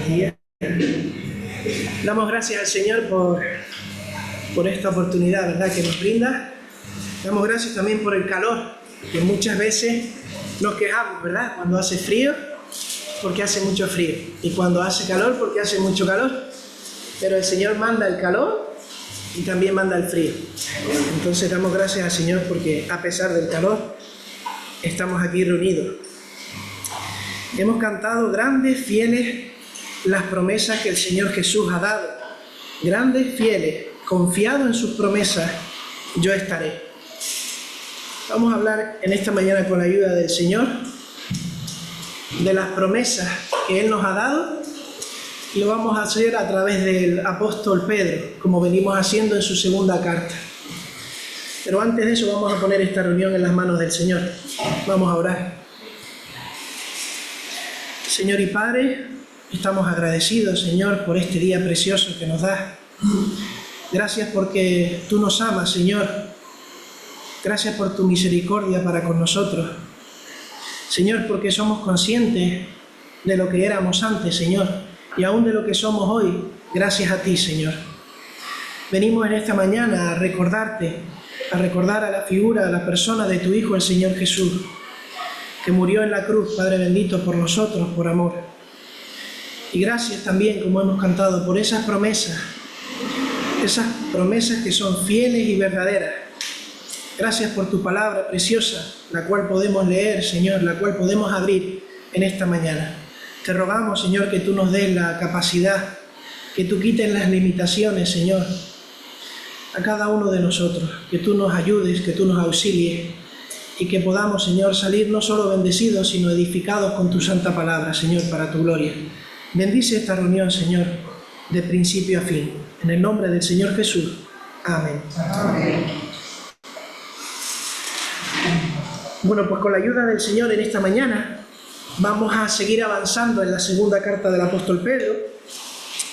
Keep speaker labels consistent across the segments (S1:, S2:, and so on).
S1: Buenos días. Damos gracias al Señor por esta oportunidad, ¿verdad?, que nos brinda. Damos gracias también por el calor, que muchas veces nos quejamos, ¿verdad?, cuando hace frío, porque hace mucho frío, y cuando hace calor, porque hace mucho calor. Pero el Señor manda el calor y también manda el frío. Entonces damos gracias al Señor porque a pesar del calor, estamos aquí reunidos. Hemos cantado grandes, fieles, las promesas que el Señor Jesús ha dado. Grandes, fieles, confiado en sus promesas, yo estaré. Vamos a hablar en esta mañana con la ayuda del Señor de las promesas que Él nos ha dado, y lo vamos a hacer a través del apóstol Pedro, como venimos haciendo en su segunda carta. Pero antes de eso vamos a poner esta reunión en las manos del Señor. Vamos a orar. Señor y Padre, estamos agradecidos, Señor, por este día precioso que nos das. Gracias porque tú nos amas, Señor. Gracias por tu misericordia para con nosotros. Señor, porque somos conscientes de lo que éramos antes, Señor, y aún de lo que somos hoy, gracias a ti, Señor. Venimos en esta mañana a recordarte, a recordar a la figura, a la persona de tu Hijo, el Señor Jesús, que murió en la cruz, Padre bendito, por nosotros, por amor. Y gracias también, como hemos cantado, por esas promesas que son fieles y verdaderas. Gracias por tu palabra preciosa, la cual podemos leer, Señor, la cual podemos abrir en esta mañana. Te rogamos, Señor, que tú nos des la capacidad, que tú quites las limitaciones, Señor, a cada uno de nosotros, que tú nos ayudes, que tú nos auxilies, y que podamos, Señor, salir no solo bendecidos, sino edificados con tu santa palabra, Señor, para tu gloria. Bendice esta reunión, Señor, de principio a fin. En el nombre del Señor Jesús. Amén. Amén. Bueno, pues con la ayuda del Señor en esta mañana vamos a seguir avanzando en la segunda carta del apóstol Pedro.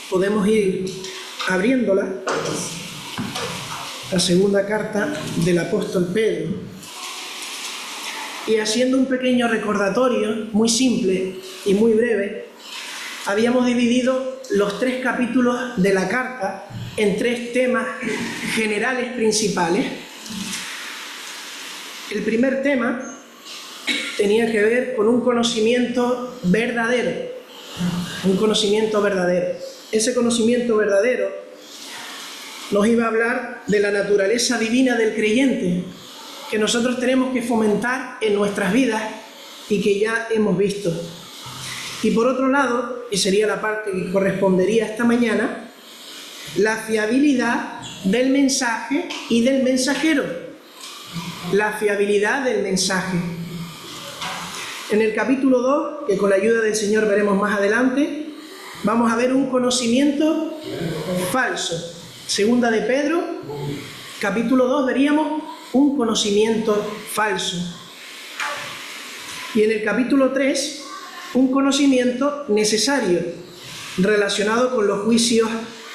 S1: Podemos ir abriéndola, la segunda carta del apóstol Pedro. Y haciendo un pequeño recordatorio, muy simple y muy breve, habíamos dividido los 3 capítulos de la carta en 3 temas generales principales. El primer tema tenía que ver con un conocimiento verdadero. Un conocimiento verdadero. Ese conocimiento verdadero nos iba a hablar de la naturaleza divina del creyente, que nosotros tenemos que fomentar en nuestras vidas y que ya hemos visto. Y por otro lado, y sería la parte que correspondería esta mañana, la fiabilidad del mensaje y del mensajero. La fiabilidad del mensaje. En el capítulo 2, que con la ayuda del Señor veremos más adelante, vamos a ver un conocimiento falso. Segunda de Pedro, capítulo 2, veríamos un conocimiento falso. Y en el capítulo 3, un conocimiento necesario, relacionado con los juicios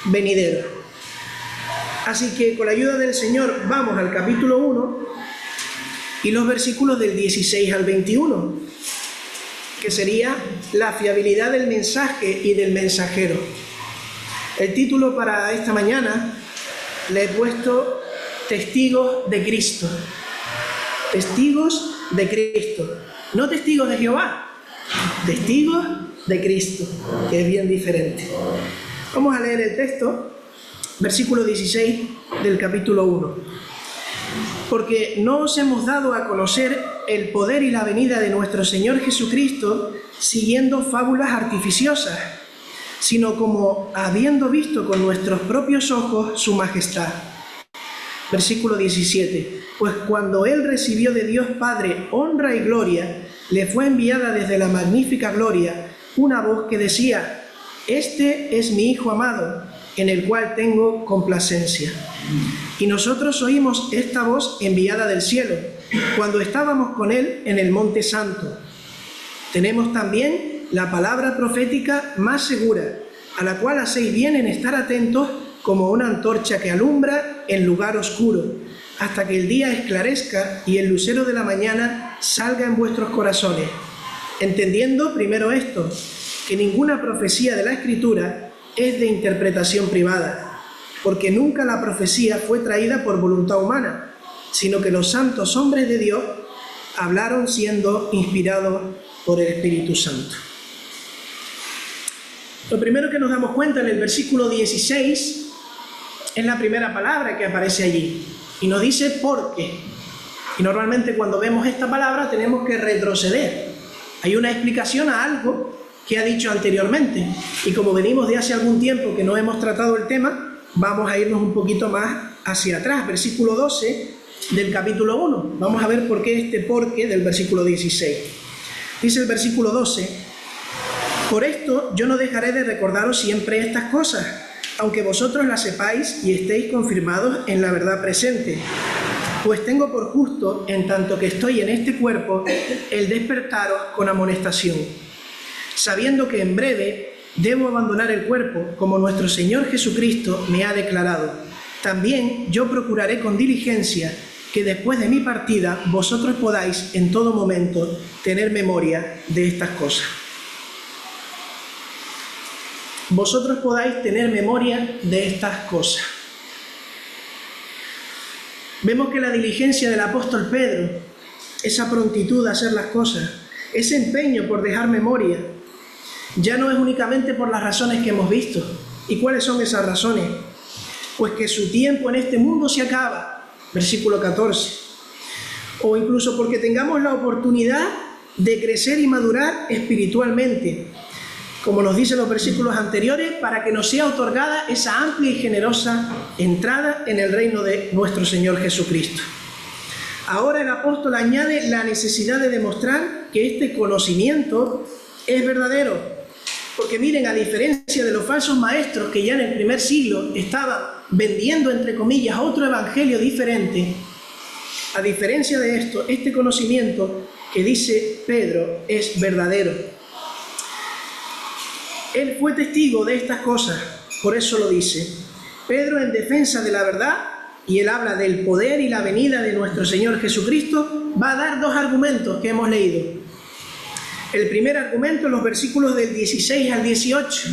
S1: venideros. Así que con la ayuda del Señor vamos al capítulo 1 y los versículos del 16 al 21, que sería la fiabilidad del mensaje y del mensajero. El título para esta mañana le he puesto Testigos de Cristo. Testigos de Cristo. No testigos de Jehová, testigos de Cristo, que es bien diferente. Vamos a leer el texto, versículo 16 del capítulo 1. Porque no os hemos dado a conocer el poder y la venida de nuestro Señor Jesucristo siguiendo fábulas artificiosas, sino como habiendo visto con nuestros propios ojos su majestad. Versículo 17. Pues cuando Él recibió de Dios Padre honra y gloria, le fue enviada desde la magnífica gloria una voz que decía: Este es mi Hijo amado, en el cual tengo complacencia. Y nosotros oímos esta voz enviada del cielo, cuando estábamos con Él en el Monte Santo. Tenemos también la palabra profética más segura, a la cual hacéis bien en estar atentos como una antorcha que alumbra en lugar oscuro, hasta que el día esclarezca y el lucero de la mañana salga en vuestros corazones, entendiendo primero esto, que ninguna profecía de la Escritura es de interpretación privada, porque nunca la profecía fue traída por voluntad humana, sino que los santos hombres de Dios hablaron siendo inspirados por el Espíritu Santo. Lo primero que nos damos cuenta en el versículo 16 es la primera palabra que aparece allí, y nos dice ¿por qué? Y normalmente cuando vemos esta palabra tenemos que retroceder. Hay una explicación a algo que ha dicho anteriormente, y como venimos de hace algún tiempo que no hemos tratado el tema, vamos a irnos un poquito más hacia atrás, versículo 12 del capítulo 1. Vamos a ver por qué este porqué del versículo 16. Dice el versículo 12: por esto yo no dejaré de recordaros siempre estas cosas, aunque vosotros las sepáis y estéis confirmados en la verdad presente. Pues tengo por justo, en tanto que estoy en este cuerpo, el despertaros con amonestación, sabiendo que en breve debo abandonar el cuerpo, como nuestro Señor Jesucristo me ha declarado. También yo procuraré con diligencia que después de mi partida vosotros podáis en todo momento tener memoria de estas cosas. Vosotros podáis tener memoria de estas cosas. Vemos que la diligencia del apóstol Pedro, esa prontitud a hacer las cosas, ese empeño por dejar memoria, ya no es únicamente por las razones que hemos visto. ¿Y cuáles son esas razones? Pues que su tiempo en este mundo se acaba, versículo 14. O incluso porque tengamos la oportunidad de crecer y madurar espiritualmente, como nos dicen los versículos anteriores, para que nos sea otorgada esa amplia y generosa entrada en el reino de nuestro Señor Jesucristo. Ahora el apóstol añade la necesidad de demostrar que este conocimiento es verdadero. Porque miren, a diferencia de los falsos maestros que ya en el primer siglo estaban vendiendo, entre comillas, otro evangelio diferente, a diferencia de esto, este conocimiento que dice Pedro es verdadero. Él fue testigo de estas cosas, por eso lo dice. Pedro, en defensa de la verdad, y él habla del poder y la venida de nuestro Señor Jesucristo, va a dar dos argumentos que hemos leído. El primer argumento en los versículos del 16 al 18.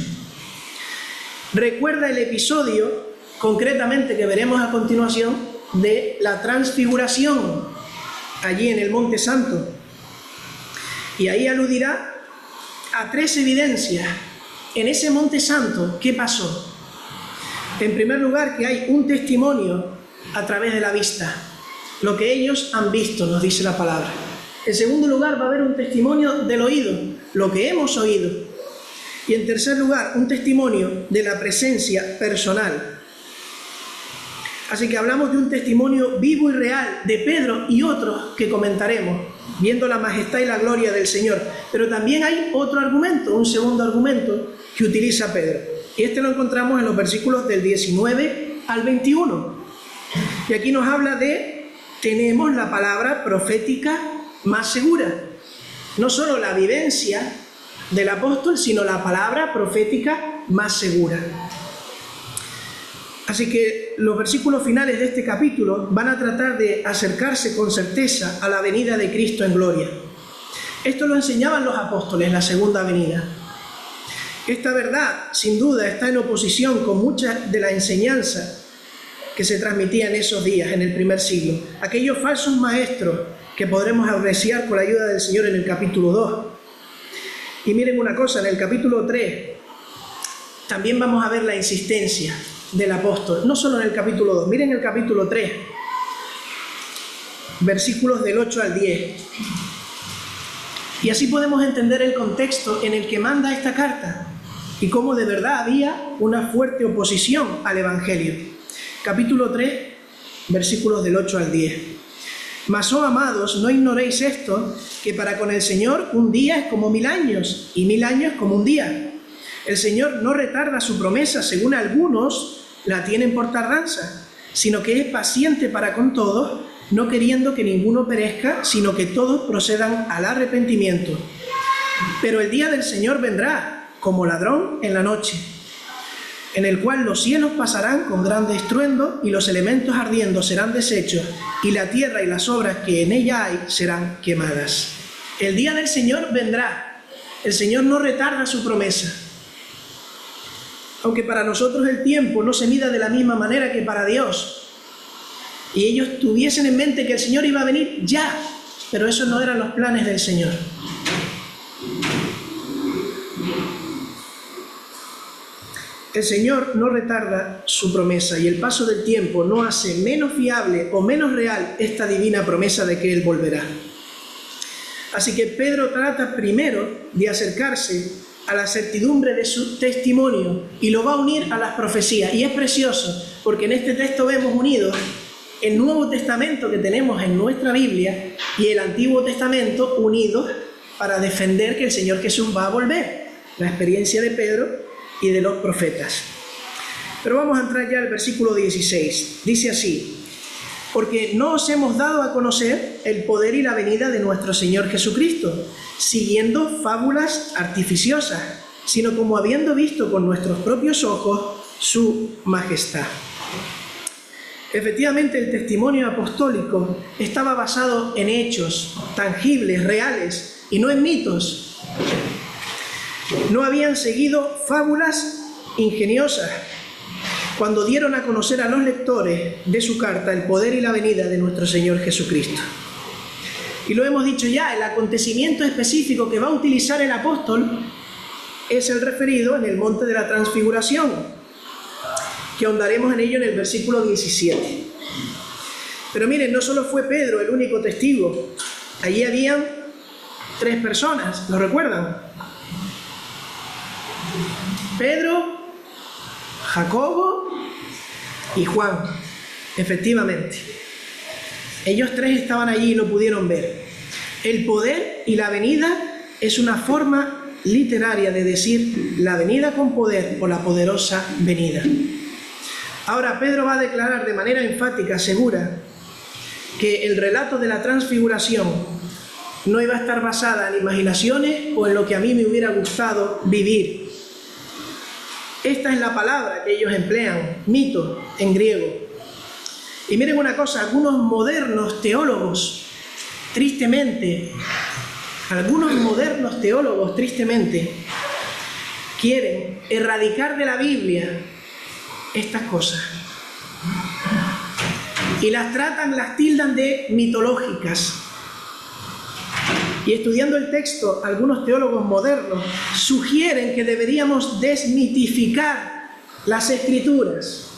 S1: Recuerda el episodio, concretamente que veremos a continuación, de la transfiguración, allí en el Monte Santo. Y ahí aludirá a tres evidencias. En ese Monte Santo, ¿qué pasó? En primer lugar, que hay un testimonio a través de la vista. Lo que ellos han visto, nos dice la palabra. En segundo lugar, va a haber un testimonio del oído, lo que hemos oído. Y en tercer lugar, un testimonio de la presencia personal. Así que hablamos de un testimonio vivo y real de Pedro y otros que comentaremos, viendo la majestad y la gloria del Señor. Pero también hay otro argumento, un segundo argumento que utiliza Pedro. Y este lo encontramos en los versículos del 19 al 21. Y aquí nos habla de, tenemos la palabra profética más segura. No solo la vivencia del apóstol, sino la palabra profética más segura. Así que los versículos finales de este capítulo van a tratar de acercarse con certeza a la venida de Cristo en gloria. Esto lo enseñaban los apóstoles, la segunda venida. Esta verdad, sin duda, está en oposición con mucha de la enseñanza que se transmitía en esos días, en el primer siglo. Aquellos falsos maestros que podremos apreciar con la ayuda del Señor en el capítulo 2. Y miren una cosa, en el capítulo 3 también vamos a ver la insistencia del apóstol, no solo en el capítulo 2, miren el capítulo 3, versículos del 8 al 10. Y así podemos entender el contexto en el que manda esta carta y cómo de verdad había una fuerte oposición al Evangelio. Capítulo 3, versículos del 8 al 10. Mas, oh amados, no ignoréis esto, que para con el Señor un día es como 1000 años, y 1000 años como un día. El Señor no retarda su promesa, según algunos la tienen por tardanza, sino que es paciente para con todos, no queriendo que ninguno perezca, sino que todos procedan al arrepentimiento. Pero el día del Señor vendrá, como ladrón en la noche, en el cual los cielos pasarán con grande estruendo, y los elementos ardiendo serán deshechos, y la tierra y las obras que en ella hay serán quemadas. El día del Señor vendrá. el Señor no retarda su promesa. Aunque para nosotros el tiempo no se mida de la misma manera que para Dios, y ellos tuviesen en mente que el Señor iba a venir ya, pero esos no eran los planes del Señor. El Señor no retarda su promesa, y el paso del tiempo no hace menos fiable o menos real esta divina promesa de que Él volverá. Así que Pedro trata primero de acercarse a la certidumbre de su testimonio y lo va a unir a las profecías. Y es precioso, porque en este texto vemos unidos el Nuevo Testamento que tenemos en nuestra Biblia y el Antiguo Testamento unidos para defender que el Señor Jesús va a volver. La experiencia de Pedro y de los profetas. Pero vamos a entrar ya al versículo 16. Dice así: porque no os hemos dado a conocer el poder y la venida de nuestro Señor Jesucristo, siguiendo fábulas artificiosas, sino como habiendo visto con nuestros propios ojos su majestad. Efectivamente, el testimonio apostólico estaba basado en hechos tangibles, reales, y no en mitos. No habían seguido fábulas ingeniosas cuando dieron a conocer a los lectores de su carta el poder y la venida de nuestro Señor Jesucristo. Y lo hemos dicho ya, el acontecimiento específico que va a utilizar el apóstol es el referido en el monte de la transfiguración, que ahondaremos en ello en el versículo 17. Pero miren, no solo fue Pedro el único testigo, allí habían 3 personas, ¿lo recuerdan? Pedro, Jacobo y Juan. Efectivamente, ellos 3 estaban allí y lo pudieron ver. El poder y la venida es una forma literaria de decir la venida con poder o la poderosa venida. Ahora Pedro va a declarar de manera enfática, segura, que el relato de la transfiguración no iba a estar basada en imaginaciones o en lo que a mí me hubiera gustado vivir. Esta es la palabra que ellos emplean, mito en griego. Y miren una cosa, algunos modernos teólogos, tristemente, quieren erradicar de la Biblia estas cosas. Y las tildan de mitológicas. Y estudiando el texto, algunos teólogos modernos sugieren que deberíamos desmitificar las Escrituras,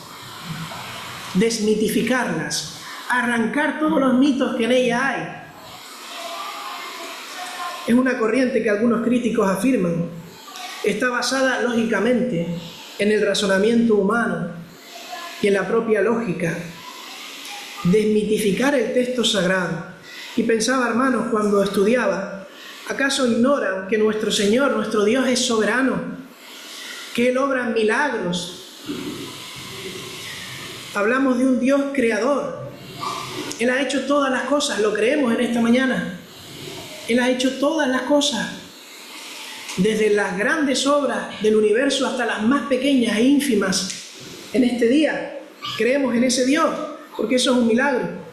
S1: desmitificarlas, arrancar todos los mitos que en ellas hay. Es una corriente que algunos críticos afirman está basada lógicamente en el razonamiento humano y en la propia lógica. Desmitificar el texto sagrado. Y pensaba, hermanos, cuando estudiaba, ¿acaso ignoran que nuestro Señor, nuestro Dios es soberano? Que Él obra milagros. Hablamos de un Dios creador. Él ha hecho todas las cosas, lo creemos en esta mañana. Él ha hecho todas las cosas. Desde las grandes obras del universo hasta las más pequeñas e ínfimas. En este día creemos en ese Dios, porque eso es un milagro.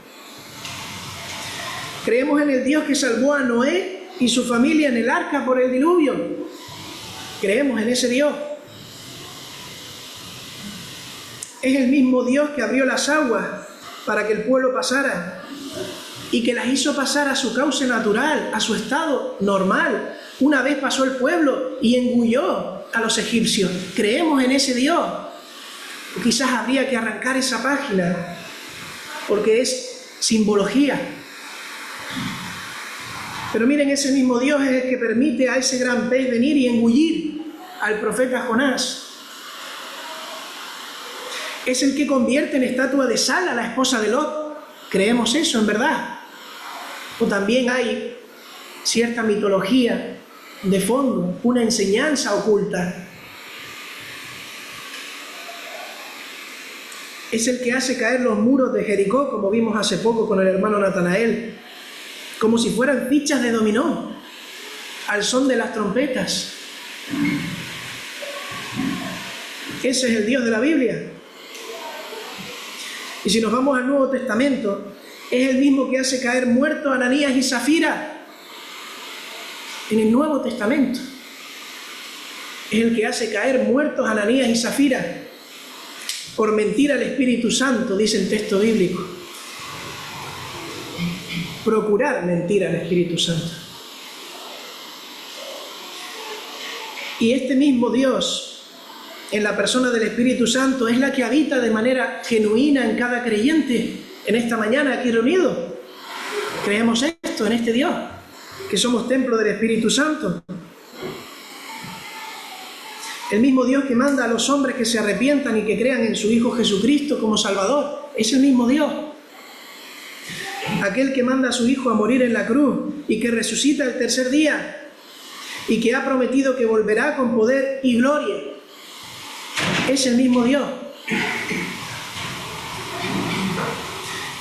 S1: Creemos en el Dios que salvó a Noé y su familia en el arca por el diluvio. Creemos en ese Dios. Es el mismo Dios que abrió las aguas para que el pueblo pasara y que las hizo pasar a su cauce natural, a su estado normal. Una vez pasó el pueblo y engulló a los egipcios. Creemos en ese Dios. O quizás habría que arrancar esa página porque es simbología. Pero miren, ese mismo Dios es el que permite a ese gran pez venir y engullir al profeta Jonás. Es el que convierte en estatua de sal a la esposa de Lot. Creemos eso, en verdad. O también hay cierta mitología de fondo, una enseñanza oculta. Es el que hace caer los muros de Jericó, como vimos hace poco con el hermano Natanael, como si fueran fichas de dominó, al son de las trompetas. Ese es el Dios de la Biblia. Y si nos vamos al Nuevo Testamento, es el mismo que hace caer muertos a Ananías y Zafira en el Nuevo Testamento. es el que hace caer muertos a Ananías y Zafira por mentir al Espíritu Santo, dice el texto bíblico. Procurar mentir al Espíritu Santo. Y este mismo Dios, en la persona del Espíritu Santo, es la que habita de manera genuina en cada creyente. En esta mañana aquí reunidos, creemos esto en este Dios, que somos templo del Espíritu Santo. El mismo Dios que manda a los hombres que se arrepientan y que crean en su Hijo Jesucristo como Salvador, es el mismo Dios. Aquel que manda a su Hijo a morir en la cruz y que resucita el tercer día y que ha prometido que volverá con poder y gloria, es el mismo Dios.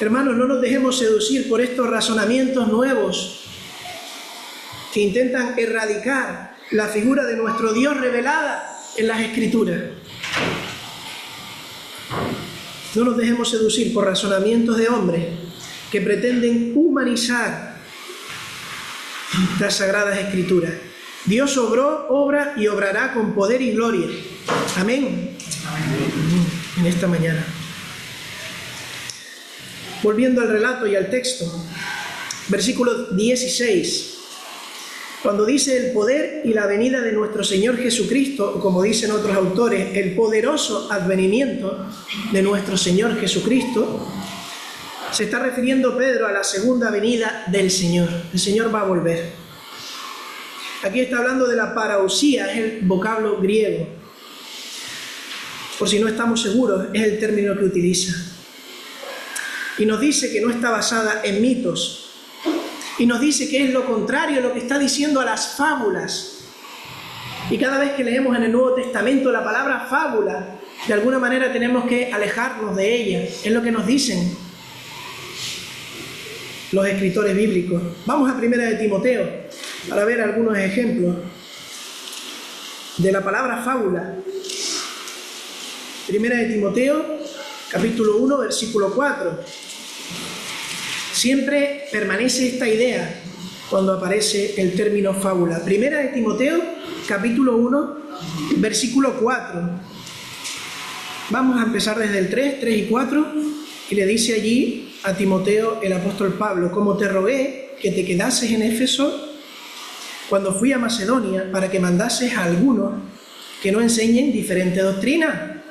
S1: Hermanos, no nos dejemos seducir por estos razonamientos nuevos que intentan erradicar la figura de nuestro Dios revelada en las Escrituras. No nos dejemos seducir por razonamientos de hombres que pretenden humanizar las Sagradas Escrituras. Dios obró, obra y obrará con poder y gloria. Amén. En esta mañana. Volviendo al relato y al texto, versículo 16. Cuando dice el poder y la venida de nuestro Señor Jesucristo, o como dicen otros autores, el poderoso advenimiento de nuestro Señor Jesucristo, se está refiriendo Pedro a la segunda venida del Señor. El Señor va a volver. Aquí está hablando de la parausía, es el vocablo griego. Por si no estamos seguros, es el término que utiliza. Y nos dice que no está basada en mitos. Y nos dice que es lo contrario a lo que está diciendo a las fábulas. Y cada vez que leemos en el Nuevo Testamento la palabra fábula, de alguna manera tenemos que alejarnos de ella. Es lo que nos dicen los escritores bíblicos. Vamos a 1 de Timoteo para ver algunos ejemplos de la palabra fábula. 1 de Timoteo, capítulo 1, versículo 4. Siempre permanece esta idea cuando aparece el término fábula. 1 de Timoteo, capítulo 1, versículo 4. Vamos a empezar desde el 3 y 4, y le dice allí a Timoteo el apóstol Pablo: como te rogué que te quedases en Éfeso cuando fui a Macedonia, para que mandases a algunos que no enseñen diferente doctrina.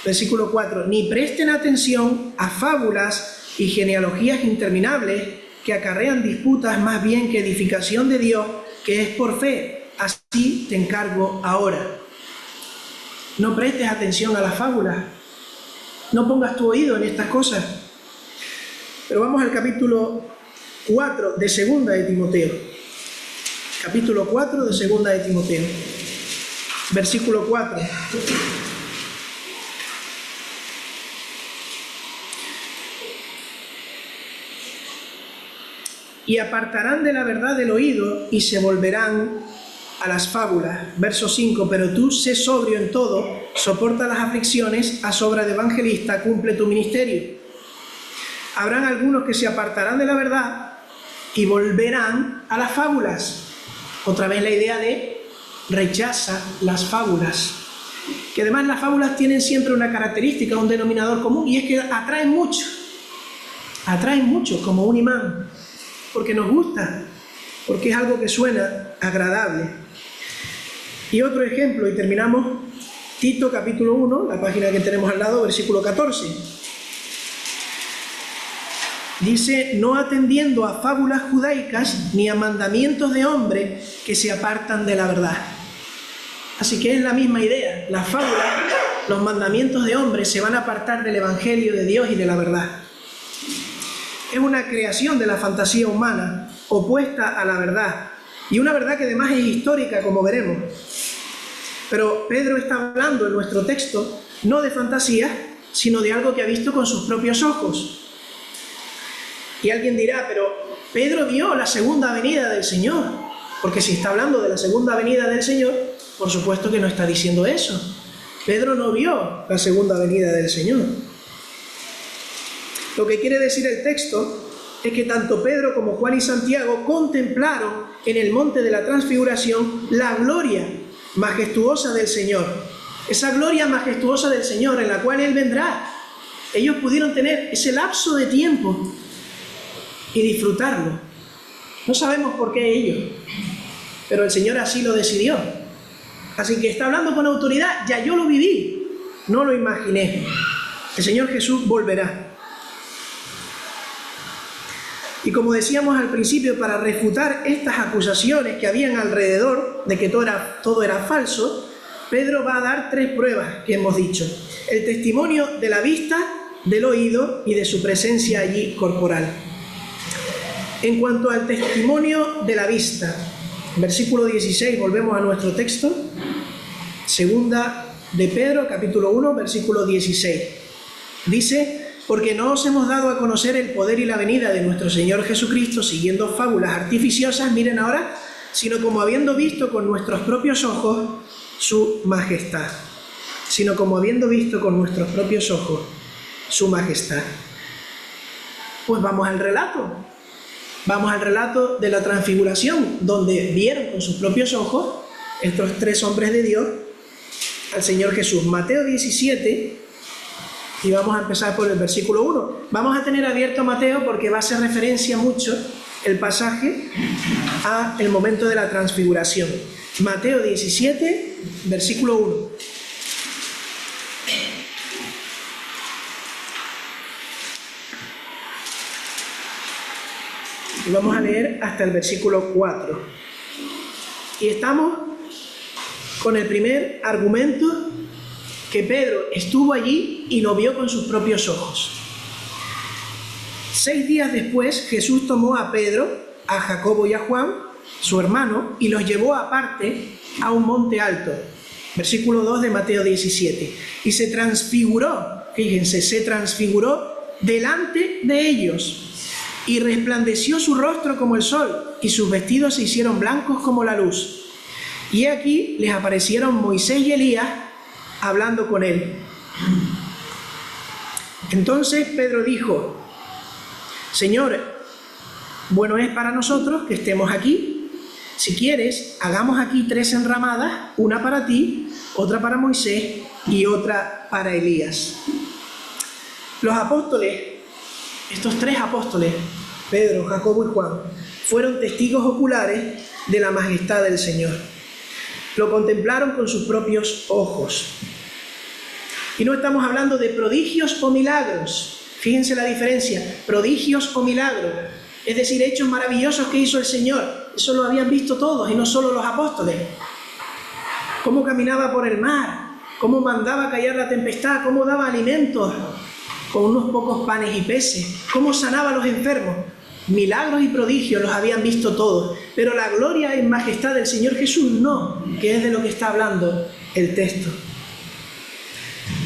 S1: Versículo 4. Ni presten atención a fábulas y genealogías interminables que acarrean disputas más bien que edificación de Dios, que es por fe. Así te encargo ahora. No prestes atención a las fábulas. No pongas tu oído en estas cosas. Pero vamos al capítulo 4 de 2 de Timoteo. Capítulo 4 de 2 de Timoteo. Versículo 4. Y apartarán de la verdad del oído y se volverán a las fábulas. Verso 5. Pero tú sé sobrio en todo, soporta las aflicciones, haz obra de evangelista, cumple tu ministerio. Habrán algunos que se apartarán de la verdad y volverán a las fábulas. Otra vez la idea de rechaza las fábulas. Que además las fábulas tienen siempre una característica, un denominador común, y es que atraen mucho. Atraen mucho, como un imán. Porque nos gusta, porque es algo que suena agradable. Y otro ejemplo, y terminamos, Tito capítulo 1, la página que tenemos al lado, versículo 14. Dice: no atendiendo a fábulas judaicas ni a mandamientos de hombres que se apartan de la verdad. Así que es la misma idea. Las fábulas, los mandamientos de hombres se van a apartar del Evangelio de Dios y de la verdad. Es una creación de la fantasía humana, opuesta a la verdad, y una verdad que además es histórica, como veremos. Pero Pedro está hablando en nuestro texto no de fantasía, sino de algo que ha visto con sus propios ojos. Y alguien dirá: pero Pedro vio la segunda venida del Señor, porque si está hablando de la segunda venida del Señor, por supuesto que no está diciendo eso. Pedro no vio la segunda venida del Señor. Lo que quiere decir el texto es que tanto Pedro como Juan y Santiago contemplaron en el monte de la transfiguración la gloria majestuosa del Señor. Esa gloria majestuosa del Señor en la cual Él vendrá. Ellos pudieron tener ese lapso de tiempo y disfrutarlo. No sabemos por qué ellos, pero el Señor así lo decidió. Así que está hablando con autoridad. Ya yo lo viví, no lo imaginé. El Señor Jesús volverá. Y como decíamos al principio, para refutar estas acusaciones que habían alrededor de que todo era falso, Pedro va a dar 3 pruebas que hemos dicho. El testimonio de la vista, del oído y de su presencia allí corporal. En cuanto al testimonio de la vista, versículo 16, volvemos a nuestro texto. Segunda de Pedro, capítulo 1, versículo 16. Dice: porque no os hemos dado a conocer el poder y la venida de nuestro Señor Jesucristo siguiendo fábulas artificiosas, miren ahora, sino como habiendo visto con nuestros propios ojos su majestad. Sino como habiendo visto con nuestros propios ojos su majestad. Pues vamos al relato. Vamos al relato de la transfiguración, donde vieron con sus propios ojos estos 3 hombres de Dios al Señor Jesús. Mateo 17. Y vamos a empezar por el versículo 1. Vamos a tener abierto Mateo porque va a hacer referencia mucho el pasaje a el momento de la transfiguración. Mateo 17, versículo 1. Y vamos a leer hasta el versículo 4. Y estamos con el primer argumento, que Pedro estuvo allí y lo vio con sus propios ojos. 6 días después, Jesús tomó a Pedro, a Jacobo y a Juan, su hermano, y los llevó aparte a un monte alto. Versículo 2 de Mateo 17. Y se transfiguró, fíjense, se transfiguró delante de ellos, y resplandeció su rostro como el sol, y sus vestidos se hicieron blancos como la luz. Y aquí les aparecieron Moisés y Elías, hablando con él. Entonces Pedro dijo: Señor, bueno es para nosotros que estemos aquí. Si quieres, hagamos aquí 3 enramadas, una para ti, otra para Moisés y otra para Elías. Los apóstoles, estos 3 apóstoles, Pedro, Jacobo y Juan, fueron testigos oculares de la majestad del Señor. Lo contemplaron con sus propios ojos. Y no estamos hablando de prodigios o milagros. Fíjense la diferencia, prodigios o milagros. Es decir, hechos maravillosos que hizo el Señor. Eso lo habían visto todos y no solo los apóstoles. Cómo caminaba por el mar, cómo mandaba callar la tempestad, cómo daba alimentos con unos pocos panes y peces, cómo sanaba a los enfermos. Milagros y prodigios los habían visto todos, pero la gloria y majestad del Señor Jesús no, que es de lo que está hablando el texto.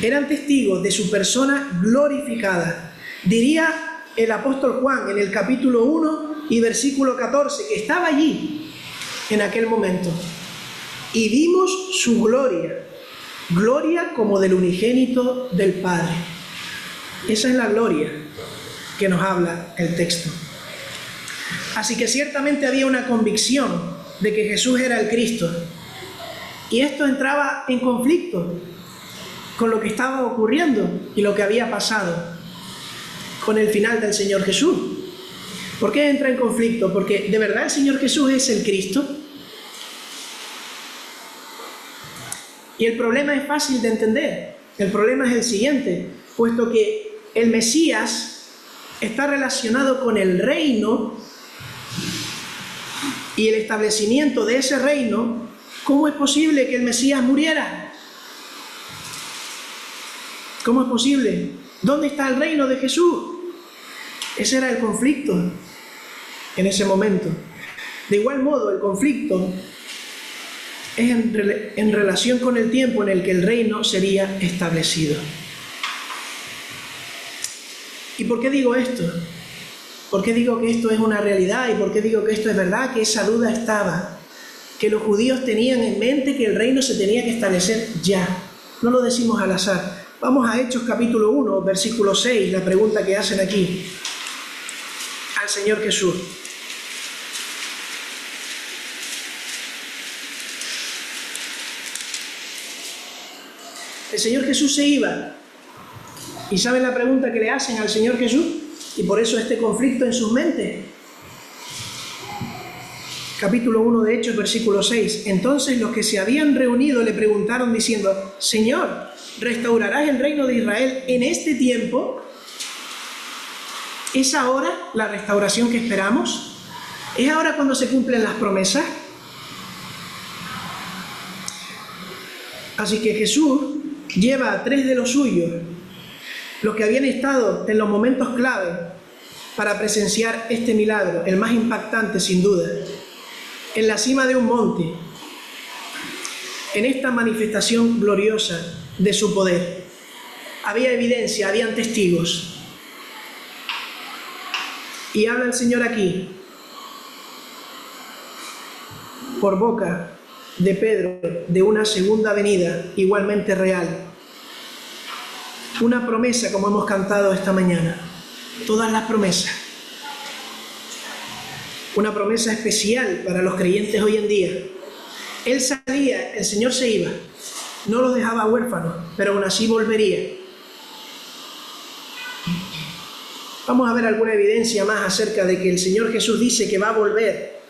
S1: Eran testigos de su persona glorificada. Diría el apóstol Juan en el capítulo 1 y versículo 14, que estaba allí en aquel momento. Y vimos su gloria, gloria como del unigénito del Padre. Esa es la gloria que nos habla el texto. Así que ciertamente había una convicción de que Jesús era el Cristo. Y esto entraba en conflicto con lo que estaba ocurriendo y lo que había pasado con el final del Señor Jesús. ¿Por qué entra en conflicto? Porque ¿de verdad el Señor Jesús es el Cristo? Y el problema es fácil de entender. El problema es el siguiente, puesto que el Mesías está relacionado con el reino y el establecimiento de ese reino. ¿Cómo es posible que el Mesías muriera? ¿Cómo es posible? ¿Dónde está el reino de Jesús? Ese era el conflicto en ese momento. De igual modo, el conflicto es en relación con el tiempo en el que el reino sería establecido. ¿Y por qué digo esto? ¿Por qué digo que esto es una realidad? ¿Y por qué digo que esto es verdad? Que esa duda estaba. Que los judíos tenían en mente que el reino se tenía que establecer ya. No lo decimos al azar. Vamos a Hechos capítulo 1, versículo 6, la pregunta que hacen aquí al Señor Jesús. el Señor Jesús se iba. ¿Y saben la pregunta que le hacen al Señor Jesús? Y por eso este conflicto en sus mentes. Capítulo 1 de Hechos, versículo 6. Entonces los que se habían reunido le preguntaron diciendo: Señor, ¿restaurarás el reino de Israel en este tiempo? ¿Es ahora la restauración que esperamos? ¿Es ahora cuando se cumplen las promesas? Así que Jesús lleva a 3 de los suyos, los que habían estado en los momentos clave para presenciar este milagro, el más impactante sin duda, en la cima de un monte, en esta manifestación gloriosa de su poder. Había evidencia, habían testigos. Y habla el Señor aquí, por boca de Pedro, de una segunda venida igualmente real. Una promesa, como hemos cantado esta mañana. Todas las promesas. Una promesa especial para los creyentes hoy en día. Él salía, el Señor se iba. No los dejaba huérfanos, pero aún así volvería. Vamos a ver alguna evidencia más acerca de que el Señor Jesús dice que va a volver.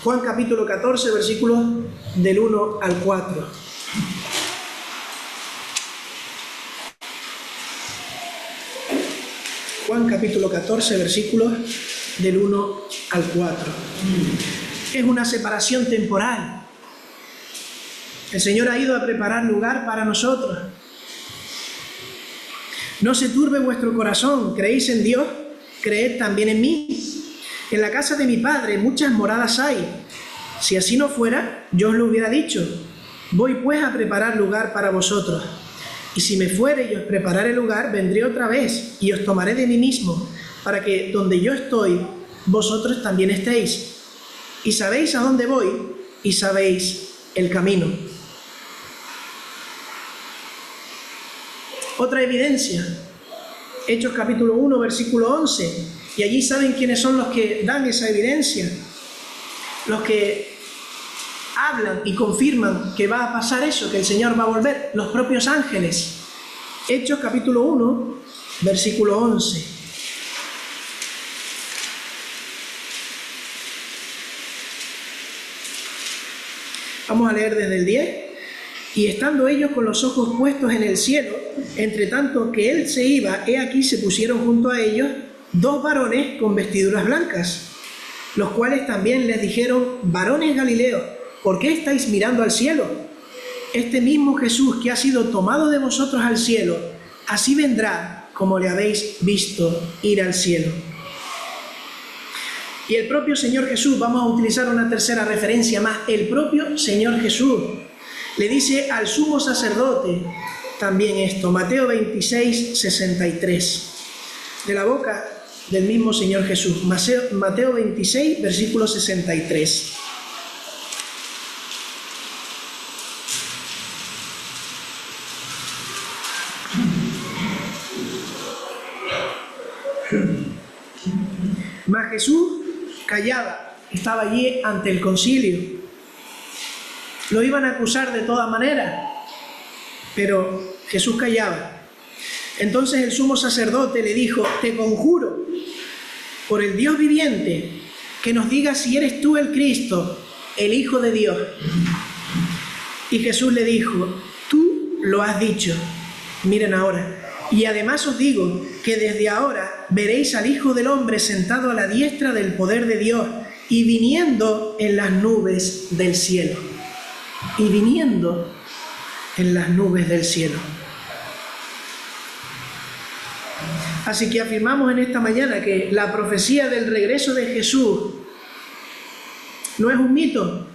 S1: Juan capítulo 14, versículos del 1 al 4. Juan capítulo 14, versículos del 1 al 4. Es una separación temporal. El Señor ha ido a preparar lugar para nosotros. No se turbe vuestro corazón, creéis en Dios, creed también en mí. En la casa de mi Padre muchas moradas hay. Si así no fuera, yo os lo hubiera dicho. Voy pues a preparar lugar para vosotros. Y si me fuere y os prepararé lugar, vendré otra vez y os tomaré de mí mismo, para que donde yo estoy, vosotros también estéis. Y sabéis a dónde voy y sabéis el camino. Otra evidencia, Hechos capítulo 1, versículo 11. Y allí saben quiénes son los que dan esa evidencia. Los que hablan y confirman que va a pasar eso, que el Señor va a volver, los propios ángeles. Hechos capítulo 1, versículo 11. Vamos a leer desde el 10. Y estando ellos con los ojos puestos en el cielo, entre tanto que él se iba, he aquí se pusieron junto a ellos 2 varones con vestiduras blancas, los cuales también les dijeron: varones Galileos, ¿por qué estáis mirando al cielo? Este mismo Jesús que ha sido tomado de vosotros al cielo, así vendrá como le habéis visto ir al cielo. Y el propio Señor Jesús, vamos a utilizar una tercera referencia más, el propio Señor Jesús le dice al sumo sacerdote también esto, Mateo 26, 63, de la boca del mismo Señor Jesús, Mateo 26, versículo 63. Mas Jesús callaba, estaba allí ante el concilio. Lo iban a acusar de todas maneras, pero Jesús callaba. Entonces el sumo sacerdote le dijo: te conjuro por el Dios viviente que nos digas si eres tú el Cristo, el Hijo de Dios. Y Jesús le dijo: tú lo has dicho. Miren ahora. Y además os digo que desde ahora veréis al Hijo del Hombre sentado a la diestra del poder de Dios y viniendo en las nubes del cielo. Y viniendo en las nubes del cielo. Así que afirmamos en esta mañana que la profecía del regreso de Jesús no es un mito,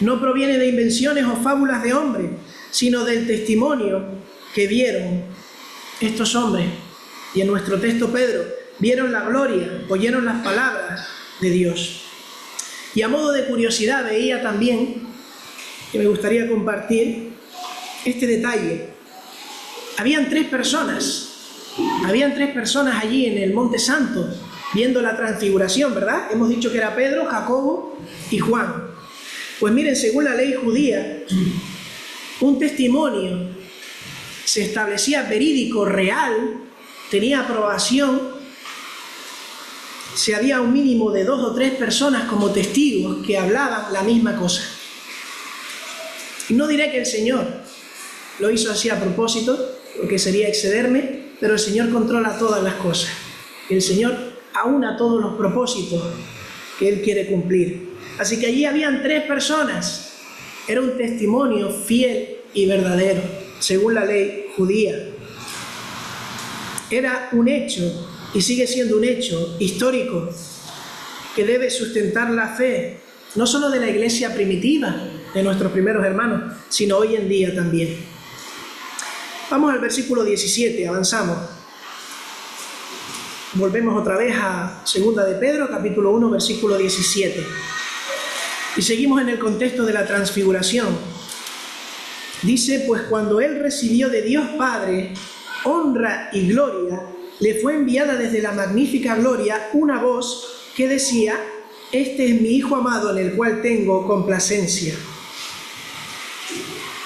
S1: no proviene de invenciones o fábulas de hombres, sino del testimonio que vieron estos hombres. Y en nuestro texto Pedro, vieron la gloria, oyeron las palabras de Dios. Y a modo de curiosidad veía también, que me gustaría compartir, este detalle. Habían 3 personas allí en el Monte Santo, viendo la transfiguración, ¿verdad? Hemos dicho que era Pedro, Jacobo y Juan. Pues miren, según la ley judía, un testimonio se establecía verídico, real, tenía aprobación, si había un mínimo de 2 o 3 personas como testigos que hablaban la misma cosa. Y no diré que el Señor lo hizo así a propósito, porque sería excederme, pero el Señor controla todas las cosas. El Señor aúna todos los propósitos que Él quiere cumplir. Así que allí habían 3 personas. Era un testimonio fiel y verdadero, según la ley judía. Era un hecho, y sigue siendo un hecho histórico, que debe sustentar la fe, no solo de la iglesia primitiva, de nuestros primeros hermanos, sino hoy en día también. Vamos al versículo 17, avanzamos. Volvemos otra vez a 2 de Pedro, capítulo 1, versículo 17. Y seguimos en el contexto de la transfiguración. Dice, pues cuando Él recibió de Dios Padre honra y gloria, le fue enviada desde la magnífica gloria una voz que decía, este es mi Hijo amado en el cual tengo complacencia.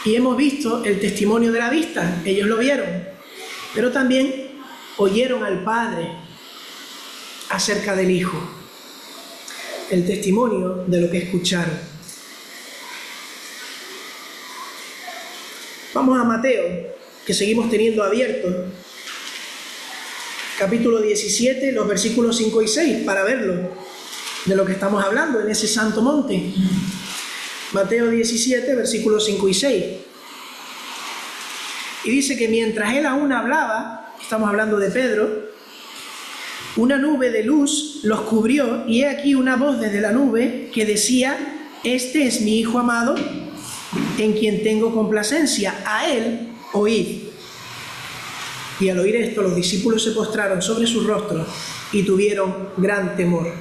S1: Y hemos visto el testimonio de la vista, ellos lo vieron, pero también oyeron al Padre acerca del Hijo, el testimonio de lo que escucharon. Vamos a Mateo, que seguimos teniendo abierto, capítulo 17, los versículos 5 y 6, para verlo, de lo que estamos hablando en ese santo monte. Mateo 17, versículos 5 y 6. Y dice que mientras él aún hablaba, estamos hablando de Pedro, una nube de luz los cubrió, y he aquí una voz desde la nube que decía, este es mi Hijo amado, en quien tengo complacencia, a él oíd. Y al oír esto, los discípulos se postraron sobre sus rostros y tuvieron gran temor.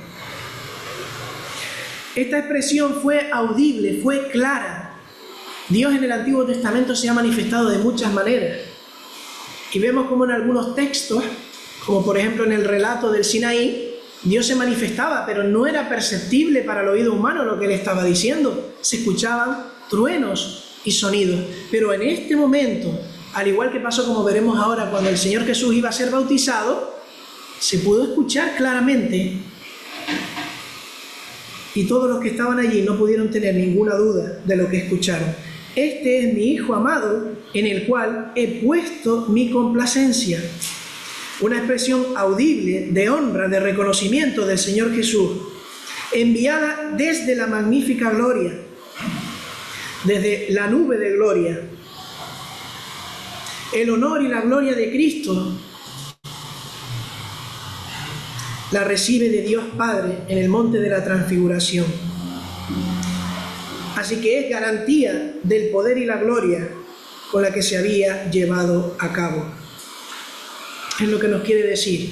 S1: Esta expresión fue audible, fue clara. Dios en el Antiguo Testamento se ha manifestado de muchas maneras. Y vemos como en algunos textos, como por ejemplo en el relato del Sinaí, Dios se manifestaba, pero no era perceptible para el oído humano lo que Él estaba diciendo. Se escuchaban truenos y sonidos. Pero en este momento, al igual que pasó como veremos ahora cuando el Señor Jesús iba a ser bautizado, se pudo escuchar claramente. Y todos los que estaban allí no pudieron tener ninguna duda de lo que escucharon. Este es mi Hijo amado, en el cual he puesto mi complacencia. Una expresión audible de honra, de reconocimiento del Señor Jesús, enviada desde la magnífica gloria, desde la nube de gloria. El honor y la gloria de Cristo la recibe de Dios Padre en el monte de la transfiguración. Así que es garantía del poder y la gloria con la que se había llevado a cabo. Es lo que nos quiere decir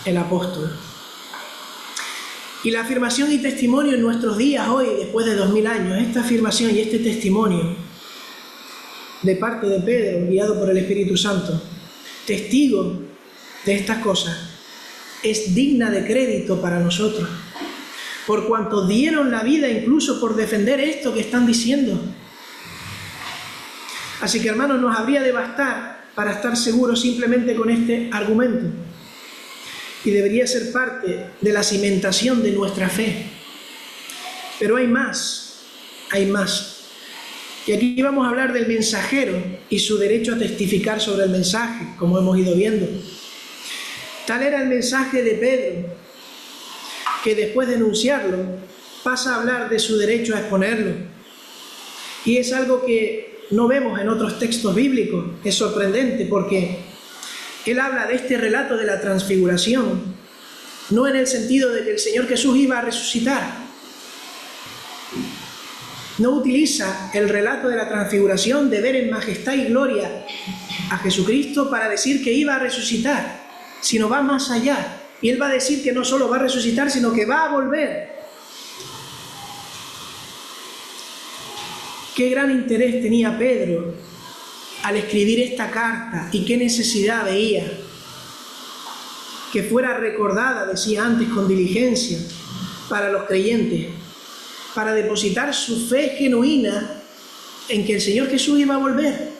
S1: el apóstol. Y la afirmación y testimonio en nuestros días hoy, después de 2000 años, esta afirmación y este testimonio de parte de Pedro, guiado por el Espíritu Santo, testigo de estas cosas, es digna de crédito para nosotros, por cuanto dieron la vida incluso por defender esto que están diciendo. Así que, hermanos, nos habría de bastar para estar seguros simplemente con este argumento, y debería ser parte de la cimentación de nuestra fe. Pero hay más, hay más. Y aquí vamos a hablar del mensajero y su derecho a testificar sobre el mensaje, como hemos ido viendo. Tal era el mensaje de Pedro, que después de enunciarlo, pasa a hablar de su derecho a exponerlo. Y es algo que no vemos en otros textos bíblicos. Es sorprendente porque él habla de este relato de la transfiguración, no en el sentido de que el Señor Jesús iba a resucitar. No utiliza el relato de la transfiguración, de ver en majestad y gloria a Jesucristo, para decir que iba a resucitar, sino va más allá. Y él va a decir que no solo va a resucitar, sino que va a volver. Qué gran interés tenía Pedro al escribir esta carta, y qué necesidad veía que fuera recordada, decía antes, con diligencia para los creyentes, para depositar su fe genuina en que el Señor Jesús iba a volver.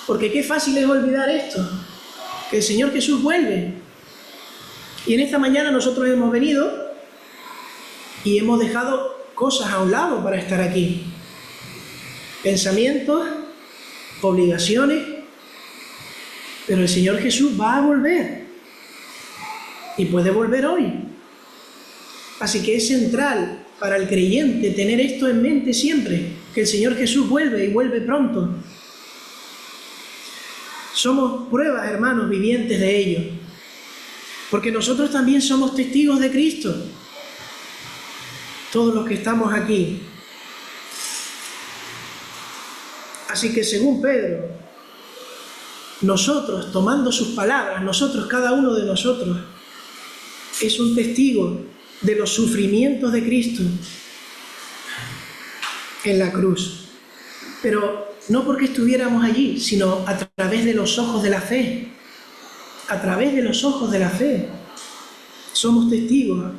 S1: Porque qué fácil es olvidar esto, que el Señor Jesús vuelve. Y en esta mañana nosotros hemos venido y hemos dejado cosas a un lado para estar aquí. Pensamientos, obligaciones, pero el Señor Jesús va a volver y puede volver hoy. Así que es central para el creyente tener esto en mente siempre, que el Señor Jesús vuelve y vuelve pronto. Somos pruebas, hermanos, vivientes de ello, porque nosotros también somos testigos de Cristo, todos los que estamos aquí. Así que según Pedro, nosotros, tomando sus palabras, nosotros, cada uno de nosotros, es un testigo de los sufrimientos de Cristo en la cruz. Pero no porque estuviéramos allí, sino a través de los ojos de la fe. A través de los ojos de la fe. Somos testigos.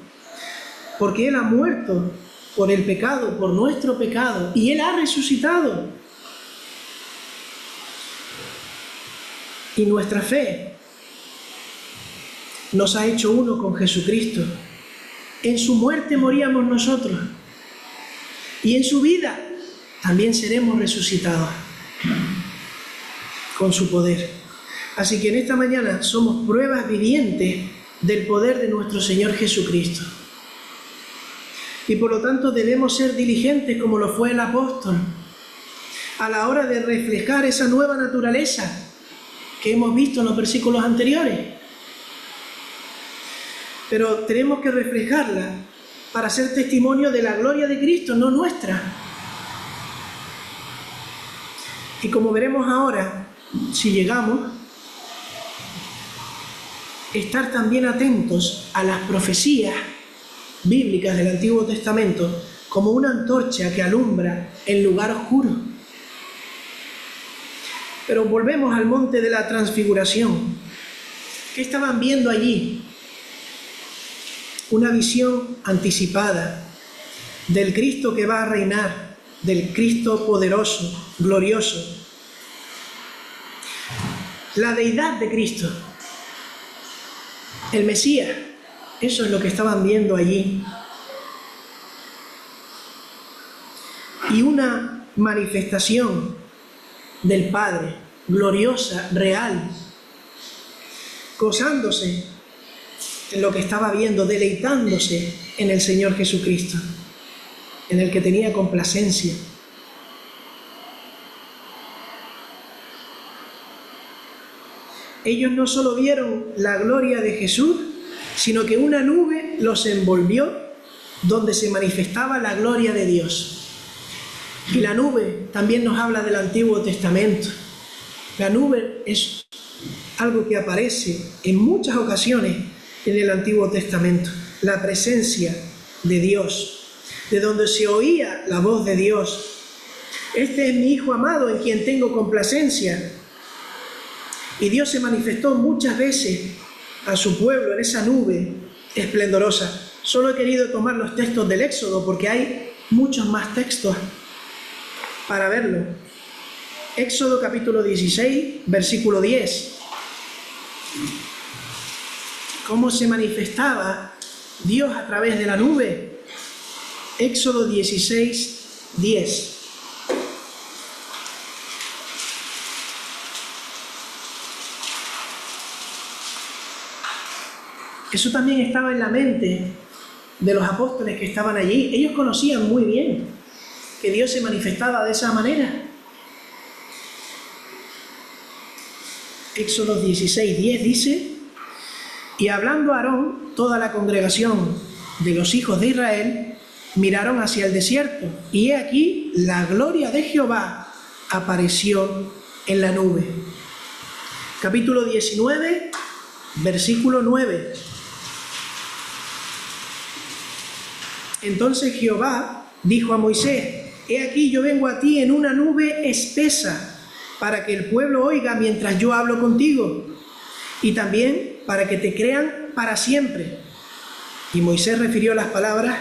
S1: Porque Él ha muerto por el pecado, por nuestro pecado, y Él ha resucitado. Y nuestra fe nos ha hecho uno con Jesucristo. En su muerte moríamos nosotros, y en su vida también seremos resucitados con su poder. Así que en esta mañana somos pruebas vivientes del poder de nuestro Señor Jesucristo. Y por lo tanto debemos ser diligentes como lo fue el apóstol, a la hora de reflejar esa nueva naturaleza que hemos visto en los versículos anteriores. Pero tenemos que reflejarla para ser testimonio de la gloria de Cristo, no nuestra. Y como veremos ahora, si llegamos, estar también atentos a las profecías bíblicas del Antiguo Testamento como una antorcha que alumbra el lugar oscuro. Pero volvemos al monte de la transfiguración. ¿Qué estaban viendo allí? Una visión anticipada del Cristo que va a reinar, del Cristo poderoso, glorioso. La deidad de Cristo, el Mesías, eso es lo que estaban viendo allí. Y una manifestación del Padre, gloriosa, real, gozándose en lo que estaba viendo, deleitándose en el Señor Jesucristo, en el que tenía complacencia. Ellos no solo vieron la gloria de Jesús, sino que una nube los envolvió donde se manifestaba la gloria de Dios. Y la nube también nos habla del Antiguo Testamento. La nube es algo que aparece en muchas ocasiones en el Antiguo Testamento. La presencia de Dios, de donde se oía la voz de Dios. Este es mi Hijo amado en quien tengo complacencia. Y Dios se manifestó muchas veces a su pueblo en esa nube esplendorosa. Solo he querido tomar los textos del Éxodo porque hay muchos más textos para verlo. Éxodo capítulo 16, versículo 10. ¿Cómo se manifestaba Dios a través de la nube? Éxodo 16, 10. Eso también estaba en la mente de los apóstoles que estaban allí. Ellos conocían muy bien que Dios se manifestaba de esa manera. Éxodo 16, 10 dice: y hablando Aarón, toda la congregación de los hijos de Israel miraron hacia el desierto, y he aquí la gloria de Jehová apareció en la nube. Capítulo 19, versículo 9. Entonces Jehová dijo a Moisés: he aquí yo vengo a ti en una nube espesa, para que el pueblo oiga mientras yo hablo contigo, y también para que te crean para siempre. Y Moisés refirió las palabras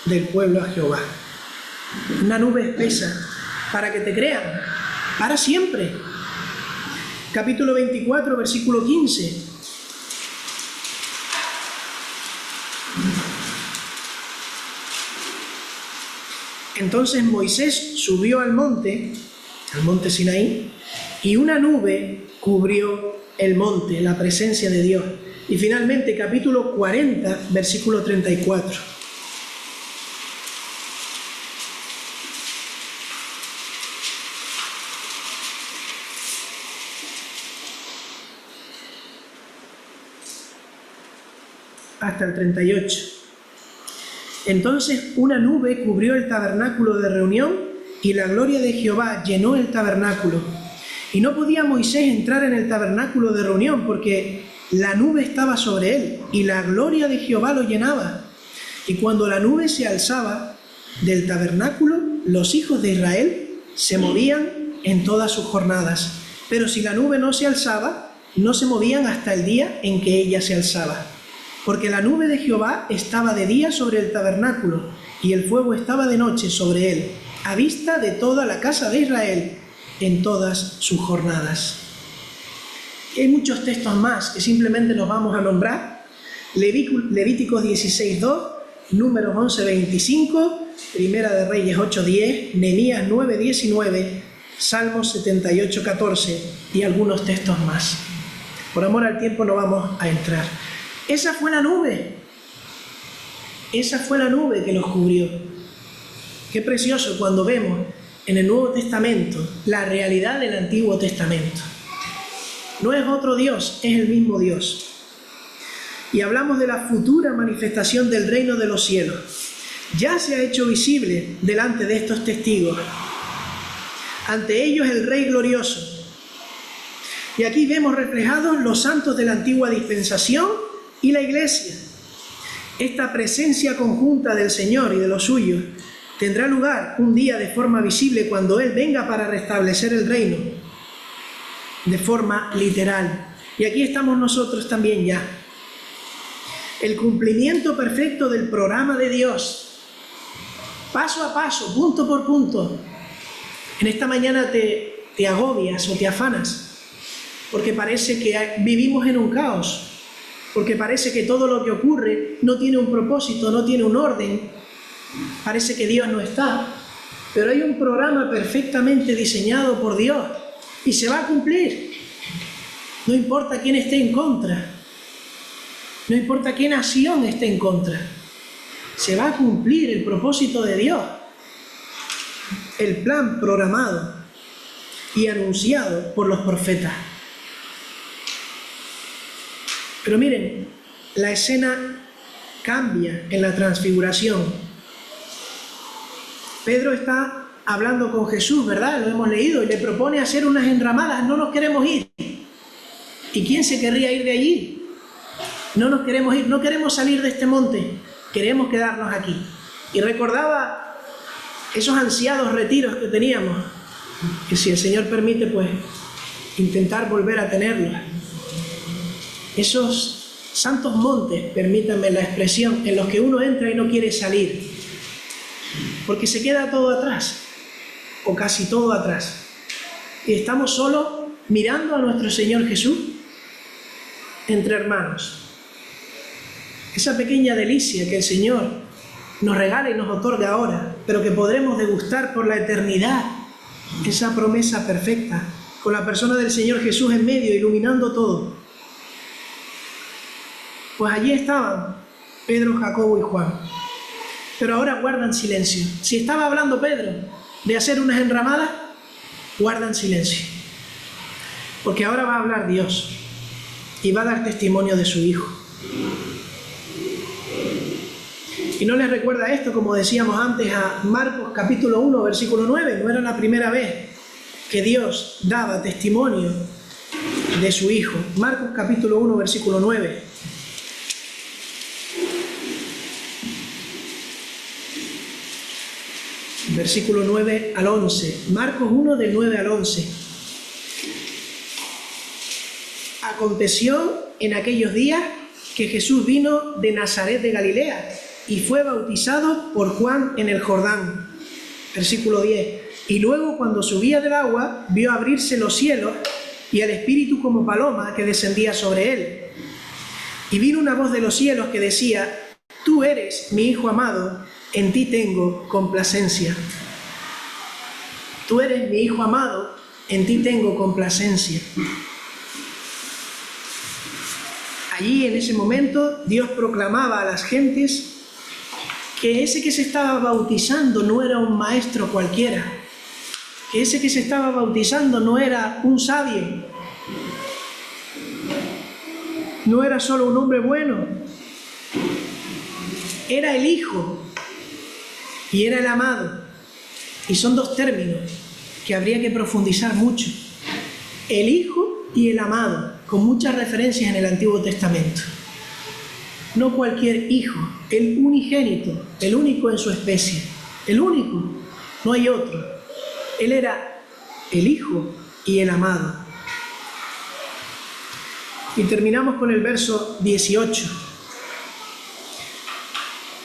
S1: del pueblo a Jehová. Una nube espesa, para que te crean para siempre. Capítulo 24, versículo 15. Entonces Moisés subió al monte Sinaí, y una nube cubrió el monte, la presencia de Dios. Y finalmente, capítulo 40, versículo 34. Hasta el 38. Entonces una nube cubrió el tabernáculo de reunión y la gloria de Jehová llenó el tabernáculo. Y no podía Moisés entrar en el tabernáculo de reunión porque la nube estaba sobre él y la gloria de Jehová lo llenaba. Y cuando la nube se alzaba del tabernáculo, los hijos de Israel se movían en todas sus jornadas. Pero si la nube no se alzaba, no se movían hasta el día en que ella se alzaba. Porque la nube de Jehová estaba de día sobre el tabernáculo, y el fuego estaba de noche sobre él, a vista de toda la casa de Israel, en todas sus jornadas. Y hay muchos textos más que simplemente los vamos a nombrar. Levíticos 16:2, Números 11:25, Primera de Reyes 8:10, Nehemías 9:19, Salmos 78:14 y algunos textos más. Por amor al tiempo no vamos a entrar. Esa fue la nube que los cubrió. Qué precioso cuando vemos en el Nuevo Testamento la realidad del Antiguo Testamento. No es otro Dios, es el mismo Dios. Y hablamos de la futura manifestación del reino de los cielos. Ya se ha hecho visible delante de estos testigos. Ante ellos el Rey glorioso. Y aquí vemos reflejados los santos de la antigua dispensación y la iglesia. Esta presencia conjunta del Señor y de los suyos tendrá lugar un día de forma visible cuando Él venga para restablecer el reino, de forma literal. Y aquí estamos nosotros también ya. El cumplimiento perfecto del programa de Dios, paso a paso, punto por punto. En esta mañana te agobias o te afanas, porque parece que vivimos en un caos. Porque parece que todo lo que ocurre no tiene un propósito, no tiene un orden. Parece que Dios no está. Pero hay un programa perfectamente diseñado por Dios y se va a cumplir. No importa quién esté en contra. No importa qué nación esté en contra. Se va a cumplir el propósito de Dios. El plan programado y anunciado por los profetas. Pero miren, la escena cambia en la transfiguración. Pedro está hablando con Jesús, ¿verdad? Lo hemos leído, y le propone hacer unas enramadas. No nos queremos ir. ¿Y quién se querría ir de allí? No nos queremos ir, no queremos salir de este monte, queremos quedarnos aquí. Y recordaba esos ansiados retiros que teníamos, que si el Señor permite, pues intentar volver a tenerlos. Esos santos montes, permítanme la expresión, en los que uno entra y no quiere salir, porque se queda todo atrás, o casi todo atrás, y estamos solo mirando a nuestro Señor Jesús entre hermanos. Esa pequeña delicia que el Señor nos regala y nos otorga ahora, pero que podremos degustar por la eternidad, esa promesa perfecta, con la persona del Señor Jesús en medio, iluminando todo. Pues allí estaban Pedro, Jacobo y Juan, pero ahora guardan silencio. Si estaba hablando Pedro de hacer unas enramadas, guardan silencio, porque ahora va a hablar Dios y va a dar testimonio de su Hijo. ¿Y no les recuerda esto, como decíamos antes, a Marcos capítulo 1, versículo 9? No era la primera vez que Dios daba testimonio de su Hijo. Marcos capítulo 1, versículo 9. Versículo 9 al 11. Marcos 1, del 9 al 11. Aconteció en aquellos días que Jesús vino de Nazaret de Galilea y fue bautizado por Juan en el Jordán. Versículo 10. Y luego, cuando subía del agua, vio abrirse los cielos y al Espíritu como paloma que descendía sobre él. Y vino una voz de los cielos que decía: Tú eres mi Hijo amado, en ti tengo complacencia. Tú eres mi Hijo amado, en ti tengo complacencia. Allí, en ese momento, Dios proclamaba a las gentes que ese que se estaba bautizando no era un maestro cualquiera, que ese que se estaba bautizando no era un sabio, no era solo un hombre bueno, era el Hijo y era el amado. Y son dos términos que habría que profundizar mucho: el Hijo y el amado, con muchas referencias en el Antiguo Testamento. No cualquier hijo, el unigénito, el único en su especie, el único, no hay otro. Él era el Hijo y el amado. Y terminamos con el verso 18.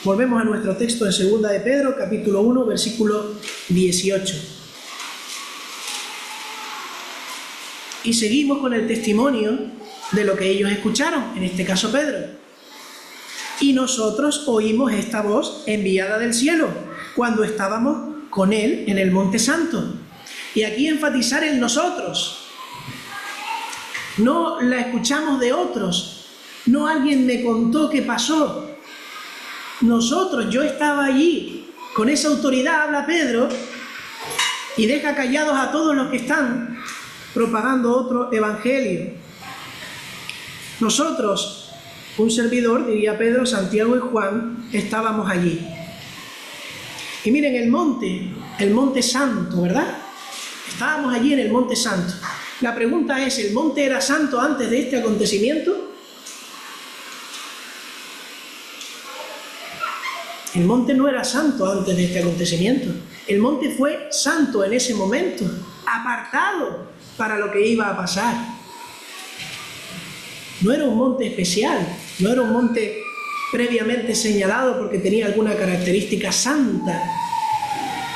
S1: Volvemos a nuestro texto en 2 de Pedro, capítulo 1, versículo 18. Y seguimos con el testimonio de lo que ellos escucharon, en este caso Pedro. Y nosotros oímos esta voz enviada del cielo, cuando estábamos con él en el Monte Santo. Y aquí enfatizar el nosotros. No la escuchamos de otros, no alguien me contó qué pasó. Nosotros, yo estaba allí, con esa autoridad habla Pedro, y deja callados a todos los que están propagando otro evangelio. Nosotros, un servidor, diría Pedro, Santiago y Juan, estábamos allí. Y miren el monte santo, ¿verdad? Estábamos allí en el Monte Santo. La pregunta es, ¿el monte era santo antes de este acontecimiento? El monte no era santo antes de este acontecimiento. El monte fue santo en ese momento, apartado para lo que iba a pasar. No era un monte especial, no era un monte previamente señalado porque tenía alguna característica santa.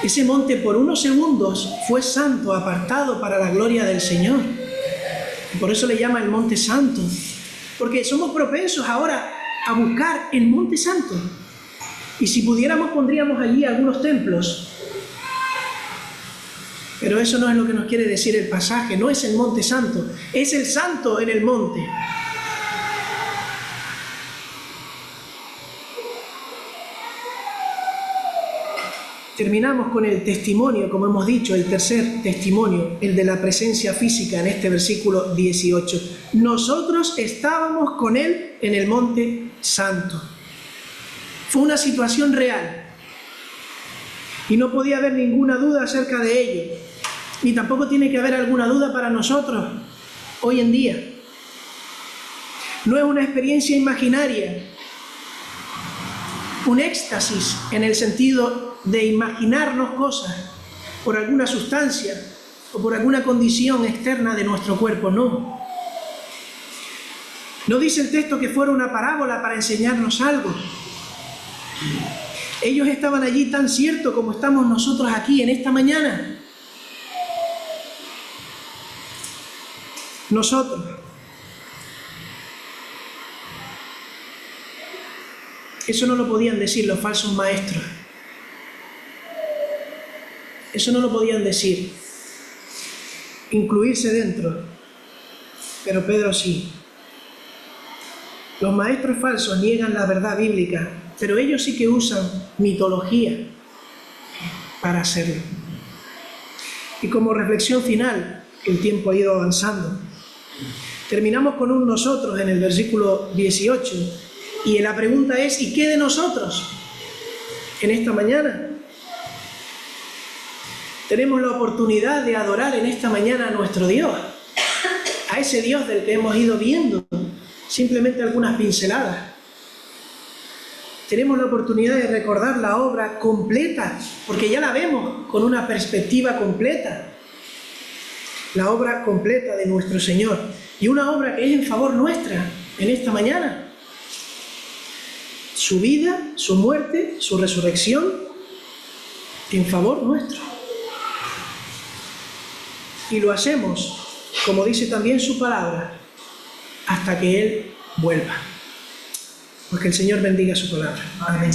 S1: Ese monte por unos segundos fue santo, apartado para la gloria del Señor. Y por eso le llama el Monte Santo. Porque somos propensos ahora a buscar el Monte Santo. Y si pudiéramos pondríamos allí algunos templos. Pero eso no es lo que nos quiere decir el pasaje. No es el Monte Santo, es el santo en el monte. Terminamos con el testimonio, como hemos dicho, el tercer testimonio, el de la presencia física en este versículo 18. Nosotros estábamos con él en el Monte Santo. Fue una situación real y no podía haber ninguna duda acerca de ello, ni tampoco tiene que haber alguna duda para nosotros hoy en día. No es una experiencia imaginaria, un éxtasis en el sentido de imaginarnos cosas por alguna sustancia o por alguna condición externa de nuestro cuerpo, no. No dice el texto que fuera una parábola para enseñarnos algo. Ellos estaban allí tan cierto como estamos nosotros aquí en esta mañana. Nosotros. Eso no lo podían decir los falsos maestros. Eso no lo podían decir, incluirse dentro, pero Pedro sí. Los maestros falsos niegan la verdad bíblica, pero ellos sí que usan mitología para hacerlo. Y como reflexión final, el tiempo ha ido avanzando, terminamos con un nosotros en el versículo 18, y la pregunta es, ¿y qué de nosotros en esta mañana? Tenemos la oportunidad de adorar en esta mañana a nuestro Dios, a ese Dios del que hemos ido viendo simplemente algunas pinceladas. Tenemos la oportunidad de recordar la obra completa, porque ya la vemos con una perspectiva completa. La obra completa de nuestro Señor, y una obra que es en favor nuestra en esta mañana. Su vida, su muerte, su resurrección, en favor nuestro. Y lo hacemos como dice también su palabra, hasta que Él vuelva. Pues que el Señor bendiga su palabra. Amén.